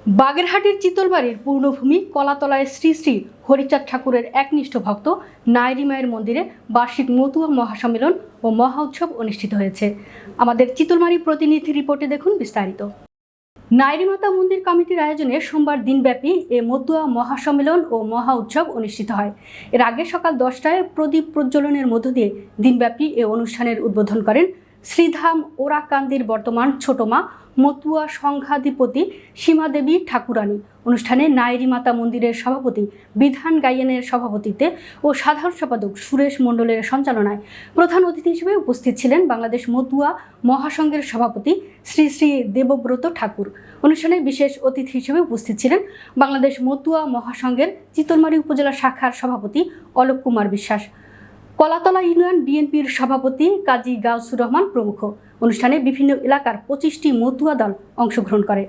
বাগেরহাটের চিতলবাড়ির পূর্ণভূমি কলাতলায় শ্রী শ্রী হরিচাঁদ ঠাকুরের একনিষ্ঠ ভক্ত নায়েরি মায়ের মন্দিরে বার্ষিক মতুয়া মহাসম্মেলন ও মহা উৎসব অনুষ্ঠিত হয়েছে। আমাদের চিতলমারি প্রতিনিধি রিপোর্টে দেখুন বিস্তারিত। নায়েরি মাতা মন্দির কমিটির আয়োজনে সোমবার দিনব্যাপী এ মতুয়া মহাসম্মেলন ও মহা উৎসব অনুষ্ঠিত হয়। এর আগে সকাল 10টায় প্রদীপ প্রজ্বলনের মধ্য দিয়ে দিনব্যাপী এ অনুষ্ঠানের উদ্বোধন করেন শ্রীধাম ওরাকান্দির বর্তমান ছোটমা মতুয়া সংঘাধিপতি সীমাদেবী ঠাকুরানী। অনুষ্ঠানে নায়েরি মাতা মন্দিরের সভাপতি বিধান গাইয়েনের সভাপতিত্বে ও সাধারণ সম্পাদক সুরেশ মণ্ডলের সঞ্চালনায় প্রধান অতিথি হিসেবে উপস্থিত ছিলেন বাংলাদেশ মতুয়া মহাসংঘের সভাপতি শ্রী শ্রী দেবব্রত ঠাকুর। অনুষ্ঠানে বিশেষ অতিথি হিসেবে উপস্থিত ছিলেন বাংলাদেশ মতুয়া মহাসংঘের চিতলমারি উপজেলা শাখার সভাপতি অলোক কুমার বিশ্বাস, কলাতলা ইউনিয়ন বিএনপির সভাপতি কাজী গাউসুর রহমান প্রমুখ। অনুষ্ঠানে বিভিন্ন এলাকার 25টি মতুয়া দল অংশগ্রহণ করে।